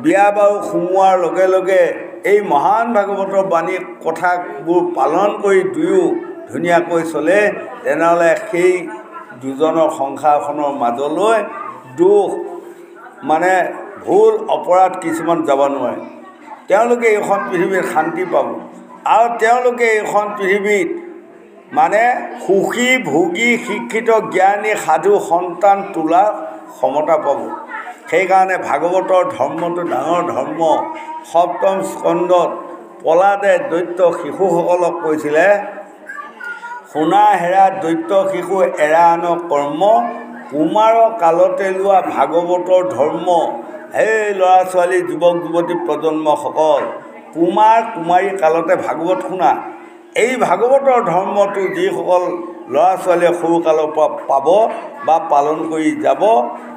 বিয়া বাৰু সোমোৱাৰ লগে লগে এই মহান ভাগৱতৰ বাণী কথাবোৰ পালন কৰি দুয়ো ধুনীয়াকৈ চলে, তেনেহ'লে সেই দুজনৰ সংসাৰখনৰ মাজলৈ দুখ মানে ভুল অপৰাধ কিছুমান যাব নোৱাৰে। তেওঁলোকে এইখন পৃথিৱীত শান্তি পাব আৰু তেওঁলোকে এইখন পৃথিৱীত মানে সুখী ভোগী শিক্ষিত জ্ঞানী সাধু সন্তান তোলাৰ ক্ষমতা পাব। সেইকাৰণে ভাগৱতৰ ধৰ্মটো ডাঙৰ ধৰ্ম। সপ্তম স্কন্ধত প্ৰহ্লাদে দৈত্য শিশুসকলক কৈছিলে, সোণা হেৰা দৈত্য শিশু এৰা আন কৰ্ম, কুমাৰ কালতে লোৱা ভাগৱতৰ ধৰ্ম। সেই ল'ৰা ছোৱালী যুৱক যুৱতী প্ৰজন্মসকল, কুমাৰ কুমাৰী কালতে ভাগৱত শুনা। এই ভাগৱতৰ ধৰ্মটো যিসকল ল'ৰা ছোৱালীয়ে সৰুকালৰ পৰা পাব বা পালন কৰি যাব,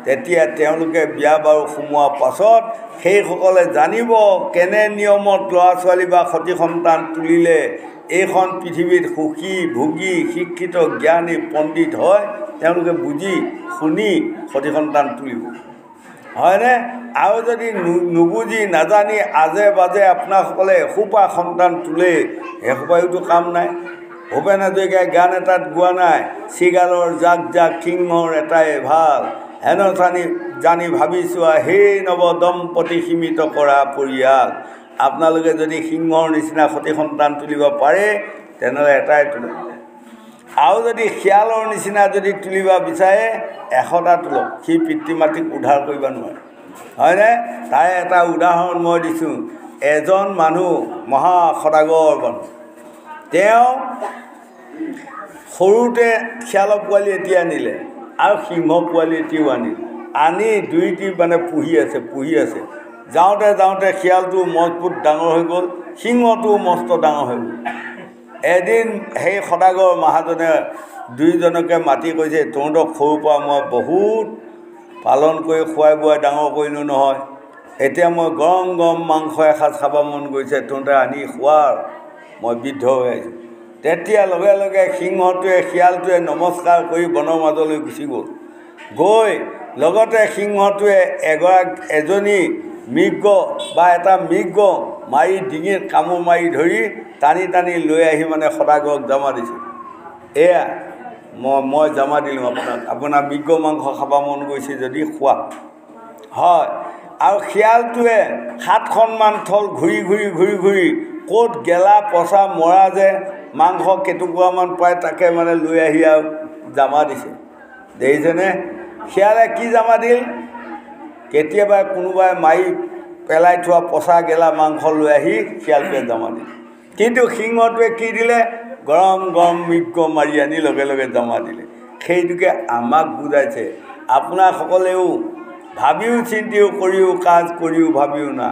তেতিয়া তেওঁলোকে বিয়া বাৰু সোমোৱাৰ পাছত সেইসকলে জানিব কেনে নিয়মত ল'ৰা ছোৱালী বা সতি সন্তান তুলিলে এইখন পৃথিৱীত সুখী ভোগী শিক্ষিত জ্ঞানী পণ্ডিত হয়। তেওঁলোকে বুজি শুনি সতি সন্তান তুলিব, হয়নে? আৰু যদি নুবুজি নাজানি আজে বাজে আপোনাসকলে এসোপা সন্তান তোলে, এসোপায়োতো কাম নাই। ভূপেন হাজৰিকাই গান এটাত গোৱা নাই, চিগালৰ জাক জাক সিংহৰ এটাই ভাল, হেন জানি ভাবিছোঁ সেই নৱ দম্পতি সীমিত কৰা পৰিয়াল। আপোনালোকে যদি সিংহৰ নিচিনা সতি সন্তান তুলিব পাৰে তেনেহ'লে এটাই তোলক, আৰু যদি শিয়ালৰ নিচিনা যদি তুলিব বিচাৰে 100টা তোলক। সি পিতৃ মাতৃক উদ্ধাৰ কৰিব নোৱাৰে, হয়নে? তাৰে এটা উদাহৰণ মই দিছোঁ। এজন মানুহ মহা সদাগৰ মানুহ, তেওঁ সৰুতে শিয়ালৰ পোৱালি এটি আনিলে আৰু সিংহ পোৱালি এটিও আনি দুইটি মানে পুহি আছে। যাওঁতে যাওঁতে শিয়ালটো মজবুত ডাঙৰ হৈ গ'ল, সিংহটোও মস্ত ডাঙৰ হৈ গ'ল। এদিন সেই সদাগৰ মহাজনে দুইজনকে মাতি কৈছে, তহঁতক সৰুৰ পৰা মই বহুত পালন কৰি খুৱাই বোৱাই ডাঙৰ কৰিলোঁ নহয়, এতিয়া মই গৰম গৰম মাংস এসাঁজ খাব মন গৈছে, তহঁতে আনি খোৱাৰ মই বৃদ্ধ হৈ আহিছোঁ। তেতিয়া লগে লগে সিংহটোৱে শিয়ালটোৱে নমস্কাৰ কৰি বনৰ মাজলৈ গুচি গৈ লগতে সিংহটোৱে এজনী মৃগ বা এটা মৃগ মাৰি ডিঙিত কামোৰ মাৰি ধৰি টানি টানি লৈ আহি মানে সদাগৰক জমা দিছোঁ, এয়া মই জমা দিলোঁ আপোনাৰ মৃগ মাংস খাব মন গৈছে যদি খোৱা হয়। আৰু শিয়ালটোৱে 7খনমান থল ঘূৰি ক'ত গেলা পচা মৰা যে মাংস কেটুকুৰামান পায় তাকে মানে লৈ আহি আৰু জমা দিছে। দেখিছেনে শিয়ালে কি জমা দিল? কেতিয়াবা কোনোবাই মাৰি পেলাই থোৱা পচা গেলা মাংস লৈ আহি শিয়ালটোৱে জমা দিল। কিন্তু সিংহটোৱে কি দিলে? গৰম গৰম মৃগ মাৰি আনি লগে লগে জমা দিলে। সেইটোকে আমাক বুজাইছে, আপোনাসকলেও ভাবিও চিন্তিও কৰিও কাজ কৰিও ভাবিও না।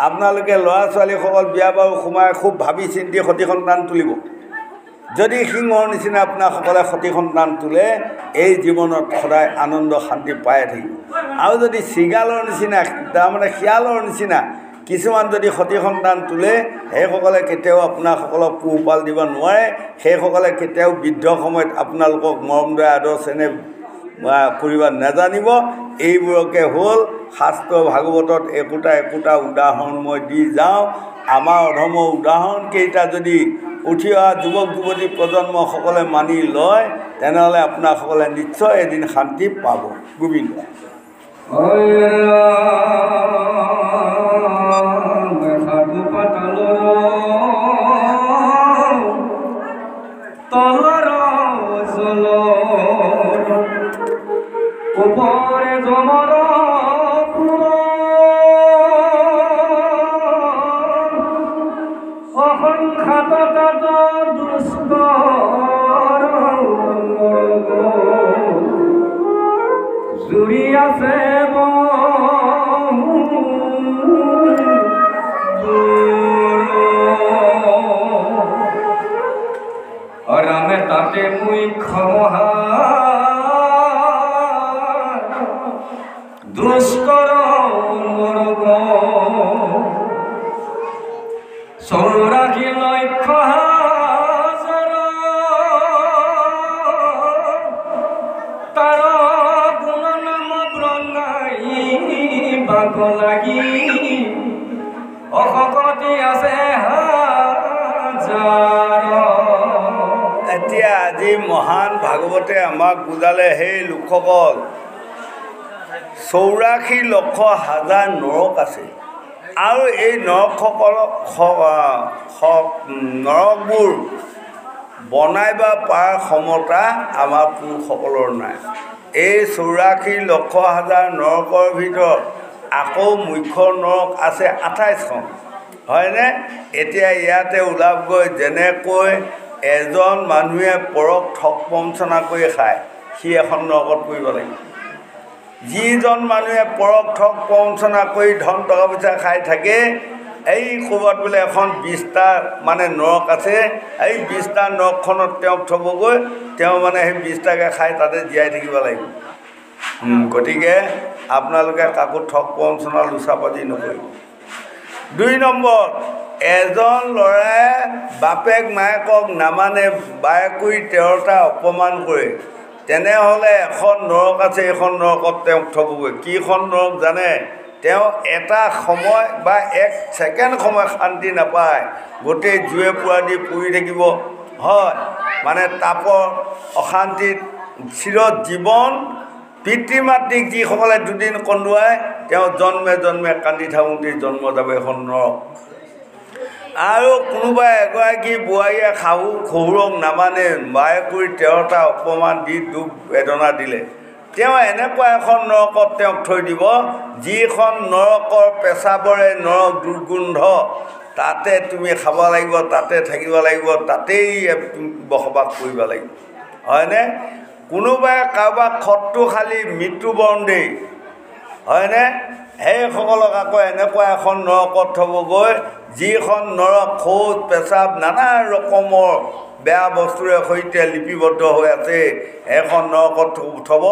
আপোনালোকে ল'ৰা ছোৱালীসকল বিয়া বাৰু সোমাই খুব ভাবি চিন্তি সতি সন্তান তুলিব। যদি সিংহৰ নিচিনা আপোনাসকলে সতি সন্তান তোলে এই জীৱনত সদায় আনন্দ শান্তি পাই থাকিব। আৰু যদি চিগালৰ নিচিনা তাৰমানে শিয়ালৰ নিচিনা কিছুমান যদি সতি সন্তান তোলে সেইসকলে কেতিয়াও আপোনাসকলক পোহপাল দিব নোৱাৰে। সেইসকলে কেতিয়াও বৃদ্ধ সময়ত আপোনালোকক মৰম দয়া আদৰ চেনেহ কৰিব নাজানিব। এইবোৰকে হ'ল শাস্ত্ৰ ভাগৱতত একোটা উদাহৰণ মই দি যাওঁ। আমাৰ অধৰ্মৰ উদাহৰণকেইটা যদি উঠি অহা যুৱক যুৱতী প্ৰজন্মসকলে মানি লয় তেনেহ'লে আপোনাসকলে নিশ্চয় এদিন শান্তি পাব। গোবিন্দ উপরে জমর অসংখ্যাত দুষ্কর জুড়ি আছে রামে তাতে মুই ক্ষমহা দুষ্কর সৌরাজি লক্ষ্য তাৰ গুণ নাম প্ৰণাই বাক লাগি অশকতি আছে হাজাৰ। এতিয়া আজি মহান ভাগৱতে আমাক বুজালে, সেই লোকসকল 84 লক্ষ হাজাৰ নৰক আছে আৰু এই নৰকবোৰ বনাই বা পাৰ ক্ষমতা আমাৰ পুৰুষসকলৰ নাই। এই 84 লক্ষ হাজাৰ নৰকৰ ভিতৰত আকৌ মুখ্য নৰক আছে 28খন, হয়নে? এতিয়া ইয়াতে ওলাবগৈ, যেনেকৈ এজন মানুহে পৰক ঠগ বঞ্চনা কৰি খায়, সি এখন নৰকত পৰিব লাগিব। যিজন মানুহে পৰক ঠগ বঞ্চনা কৰি ধন টকা পইচা খাই থাকে, এই ক'ৰবাত বোলে এখন 20টা মানে নৰক আছে, এই 20টা নৰকখনত তেওঁক থ'বগৈ, তেওঁ মানে সেই 20টাকে খাই তাতে জীয়াই থাকিব লাগিব। গতিকে আপোনালোকে কাকো ঠগ বঞ্চনা লোচাপাতি নকৰিব। 2 নম্বৰ, এজন ল'ৰাই বাপেক মায়েকক নামানে, বায়েকৈ 13টা অপমান কৰে, তেনেহ'লে এখন নৰক আছে, এইখন নৰকত তেওঁক থ'বগৈ। কিখন নৰক জানে? তেওঁ এটা সময় বা 1 ছেকেণ্ড সময় শান্তি নাপায়, গোটেই জুয়ে পোৰা দি পৰি থাকিব, হয়, মানে তাপৰ অশান্তিত চিৰ জীৱন। পিতৃ মাতৃক যিসকলে দুদিন কন্দুৱাই, তেওঁ জন্মে জন্মে কান্দি থাকোঁতেই জন্ম যাব এখন নৰক। আৰু কোনোবাই এগৰাকী বোৱাৰীয়ে শাহু শহুৰক নামানে, বায়েকৈ 13টা অপমান দি দুখ বেদনা দিলে, তেওঁ এনেকুৱা এখন নৰকত তেওঁক থৈ দিব, যিখন নৰকৰ পেচাবৰে নৰক দুৰ্গোন্ধ, তাতে তুমি খাব লাগিব, তাতে থাকিব লাগিব, তাতেই বসবাস কৰিব লাগিব, হয়নে? কোনোবাই কাৰোবাক শত্ৰুশালী মৃত্যুবৰণ দেই, হয়নে? সেইসকলক আকৌ এনেকুৱা এখন নৰকত থ'বগৈ, যিখন নৰক শৌচ পেচাব নানা ৰকমৰ বেয়া বস্তুৰে সৈতে লিপিবদ্ধ হৈ আছে, এখন নৰকত থ'ব,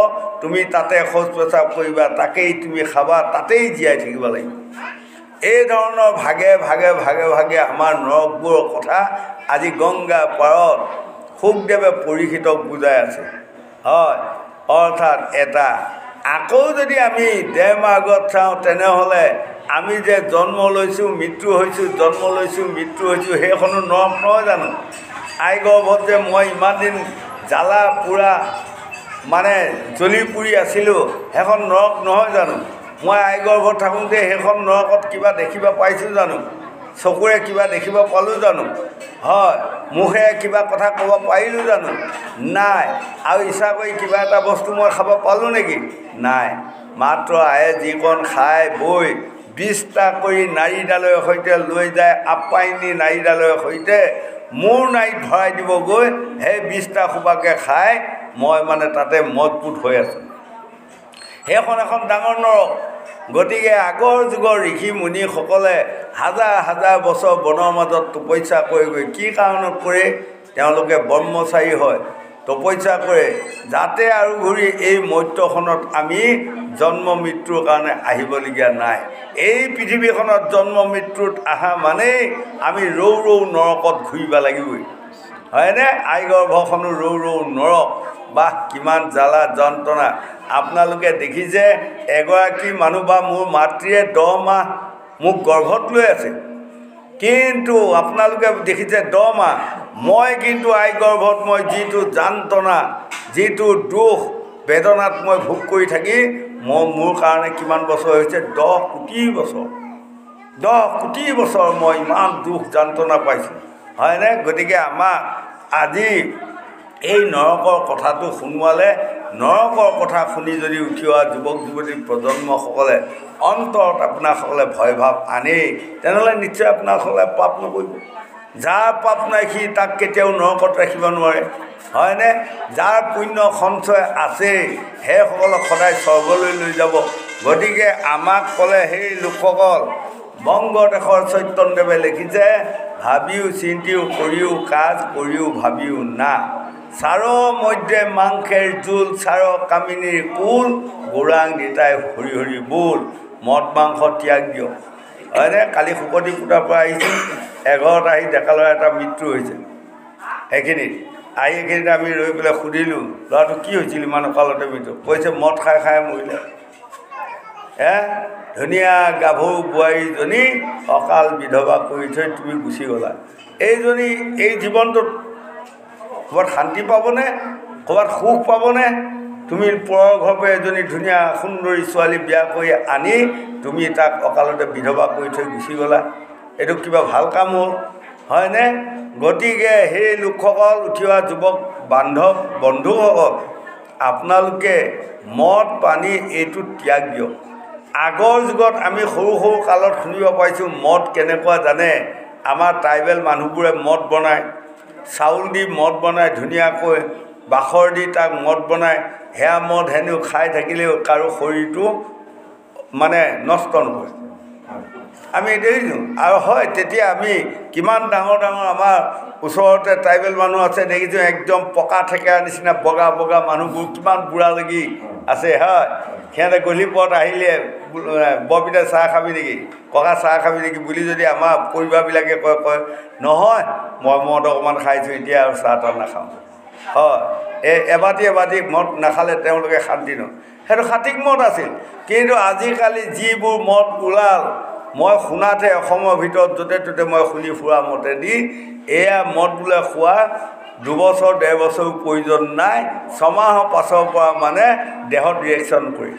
তুমি তাতে শৌচ পেচাব কৰিবা, তাকেই তুমি খাবা, তাতেই জীয়াই থাকিব লাগিব। এই ধৰণৰ ভাগে ভাগে ভাগে ভাগে আমাৰ নৰকবোৰৰ কথা আজি গংগা পাৰত শুকদেৱে পৰীক্ষিতক বুজাই আছে, হয়। অৰ্থাৎ এটা আকৌ যদি আমি 1.5 মাহ আগত চাওঁ, তেনেহ'লে আমি যে জন্ম লৈছোঁ মৃত্যু হৈছোঁ, জন্ম লৈছোঁ মৃত্যু হৈছোঁ, সেইখনো নৰক নহয় জানো? আই গৰ্ভত যে মই ইমান দিন জ্বালা পোৰা মানে জ্বলি পুৰি আছিলোঁ, সেইখন নৰক নহয় জানো? মই আই গৰ্ভত থাকোঁতে সেইখন নৰকত কিবা দেখিব পাইছোঁ জানো? চকুৰে কিবা দেখিব পালোঁ জানো? হয়, মুখেৰে কিবা কথা ক'ব পাৰিলোঁ জানো? নাই। আৰু ইচ্ছা কৰি কিবা এটা বস্তু মই খাব পালোঁ নেকি? নাই। মাত্ৰ আয়ে যিকণ খাই বৈ 20টা কৰি নাৰীডালৰ সৈতে লৈ যায়, আপ্যায়নী নাৰীডালৰ সৈতে মোৰ নাৰীত ভৰাই দিবগৈ, সেই 20টা সোপাকে খাই মই মানে তাতে মজবুত হৈ আছোঁ। সেইখন এখন ডাঙৰ নৰক। গতিকে আগৰ যুগৰ ঋষি মুনিসকলে হাজাৰ হাজাৰ বছৰ বনৰ মাজত তপস্যা কৰি গৈ কি কাৰণত কৰে? তেওঁলোকে ব্ৰহ্মচাৰী হয়, তপস্যা কৰে, যাতে আৰু ঘূৰি এই মৰ্ত্যখনত আমি জন্ম মৃত্যুৰ কাৰণে আহিবলগীয়া নাই। এই পৃথিৱীখনত জন্ম মৃত্যুত অহা মানেই আমি ৰৌ ৰৌ নৰকত ঘূৰিব লাগিবই, হয়নে? আই গৰ্ভখনো ৰৌ ৰৌ নৰক। বাহ, কিমান জ্বালা যন্ত্ৰণা! আপোনালোকে দেখিছে, এগৰাকী মানুহ বা মোৰ মাতৃয়ে 10 মাহ মোক গৰ্ভত লৈ আছে, কিন্তু আপোনালোকে দেখিছে 10 মাহ, মই কিন্তু আই গৰ্ভত মই যিটো যন্ত্ৰণা, যিটো দুখ বেদনাত মই ভোগ কৰি থাকি মোৰ কাৰণে কিমান বছৰ হৈছে? 10 কোটি বছৰ। 10 কোটি বছৰ মই ইমান দুখ যন্ত্ৰণা পাইছোঁ, হয়নে? গতিকে আমাক আজি এই নৰকৰ কথাটো শুনোৱালে, নৰকৰ কথা শুনি যদি উঠি অহা যুৱক যুৱতী প্ৰজন্মসকলে অন্তৰত আপোনাসকলে ভয় ভাৱ আনেই, তেনেহ'লে নিশ্চয় আপোনাসকলে পাপ নকৰিব। যাৰ পাপ নাই সি তাক কেতিয়াও নৰকত ৰাখিব নোৱাৰে, হয়নে? যাৰ পুণ্য সঞ্চয় আছে সেইসকলক সদায় স্বৰ্গলৈ লৈ যাব। গতিকে আমাক ক'লে সেই লোকসকল, বংগদেশৰ চৈতন্যদেৱে লিখিছে, ভাবিও চিন্তিও কৰিও কাজ কৰিও ভাবিও না, চাৰ মধ্যে মাংসেৰ জোল, চাৰ কামিনীৰ কুল, গৌৰাং নিতাই হৰি হৰি বোল। মদ মাংস ত্যাগ দিয়ক, হয়নে? কালি শুকতি পুতাৰ পৰা আহিছোঁ, এঘৰত আহি ডেকা ল'ৰা এটা মৃত্যু হৈছে, সেইখিনিত আহি এইখিনিতে আমি ৰৈ পেলাই সুধিলোঁ ল'ৰাটো কি হৈছিল ইমান অকালতে মৃত্যু কৈছে মদ খাই খাই মৰিলে ধুনীয়া গাভৰু বোৱাৰীজনী অকাল বিধৱা কৰি থৈ তুমি গুচি গ'লা এইজনী এই জীৱনটোত ক'ৰবাত শান্তি পাবনে ক'ৰবাত সুখ পাবনে তুমি পৰৰ ঘৰৰ পৰা এজনী ধুনীয়া সুন্দৰী ছোৱালী বিয়া কৰি আনি তুমি তাক অকালতে বিধৱা কৰি থৈ গুচি গ'লা এইটো কিবা ভাল কাম হ'ল হয়নে গতিকে সেই লোকসকল উঠি অহা যুৱক বান্ধৱ বন্ধুসকল আপোনালোকে মদ পানী এইটো ত্যাগ দিয়ক আগৰ যুগত আমি সৰু সৰু কালত শুনিব পাইছোঁ মদ কেনেকুৱা জানে আমাৰ ট্ৰাইবেল মানুহবোৰে মদ বনায় চাউল দি মদ বনায় ধুনীয়াকৈ বাখৰ দি তাক মদ বনায় সেয়া মদ হেনো খাই থাকিলেও কাৰো শৰীৰটো মানে নষ্ট নকৰে আমি দেখিছোঁ আৰু হয় তেতিয়া আমি কিমান ডাঙৰ ডাঙৰ আমাৰ ওচৰতে ট্ৰাইবেল মানুহ আছে দেখিছোঁ একদম পকা ঠেকেৰা নিচিনা বগা বগা মানুহবোৰ কিমান বুঢ়া লাগি আছে হয় সিহঁতে গধূলি পৰত আহিলে বৰপিতা চাহ খাবি নেকি ককা চাহ খাবি নেকি বুলি যদি আমাৰ পৰিবাৰবিলাকে কয় নহয় মই মদ অকণমান খাইছোঁ এতিয়া আৰু চাহ তাহ নাখাওঁ হয় এবাটি মদ নাখালে তেওঁলোকে শান্তি নহয় সেইটো সঠিক মদ আছিল কিন্তু আজিকালি যিবোৰ মদ ওলাল মই শুনাতে অসমৰ ভিতৰত য'তে ত'তে মই শুনি ফুৰা মতেদি এয়া মদ বোলে খোৱা 2 বছৰ 1.5 বছৰ প্ৰয়োজন নাই 6 মাহৰ পাছৰ পৰা মানে দেহত ৰিয়েকশ্যন কৰি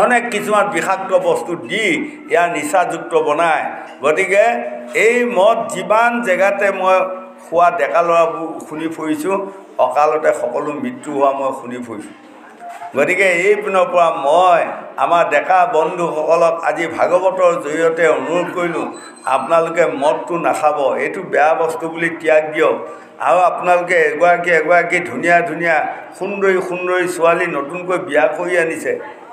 অনেক কিছুমান বিষাক্ত বস্তু দি ইয়াৰ নিচাযুক্ত বনায় গতিকে এই মদ যিমান জেগাতে মই খোৱা ডেকা ল'ৰাবোৰ শুনি ফুৰিছোঁ অকালতে সকলো মৃত্যু হোৱা মই শুনি ফুৰিছোঁ গতিকে এই পিনৰ পৰা মই আমাৰ ডেকা বন্ধুসকলক আজি ভাগৱতৰ জৰিয়তে অনুৰোধ কৰিলোঁ আপোনালোকে মদটো নাখাব এইটো বেয়া বস্তু বুলি ত্যাগ দিয়ক আৰু আপোনালোকে এগৰাকী ধুনীয়া ধুনীয়া সুন্দৰী ছোৱালী নতুনকৈ বিয়া কৰি আনিছে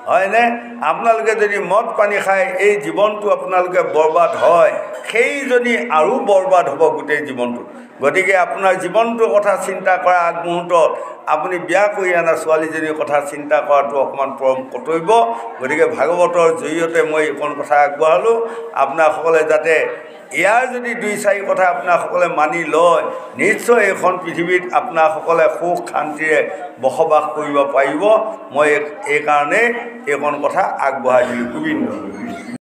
হয়নে আপোনালোকে যদি মদ পানী খাই এই জীৱনটো আপোনালোকে বৰবাদ হয় সেইজনী আৰু বৰবাদ হ'ব গোটেই জীৱনটো গতিকে আপোনাৰ জীৱনটোৰ কথা চিন্তা কৰা আগমুহূৰ্তত আপুনি বিয়া কৰি অনা ছোৱালীজনীৰ কথা চিন্তা কৰাটো অকণমান পৰম কৰ্তব্য গতিকে ভাগৱতৰ জৰিয়তে মই এইকণ কথা আগবঢ়ালোঁ আপোনাসকলে যাতে ইয়াৰ যদি 2-4 কথা আপোনাসকলে মানি লয় নিশ্চয় এইখন পৃথিৱীত আপোনাসকলে সুখ শান্তিৰে বসবাস কৰিব পাৰিব মই এইকাৰণে এইকণ কথা আগবঢ়াই দিলোঁ গোবিন্দ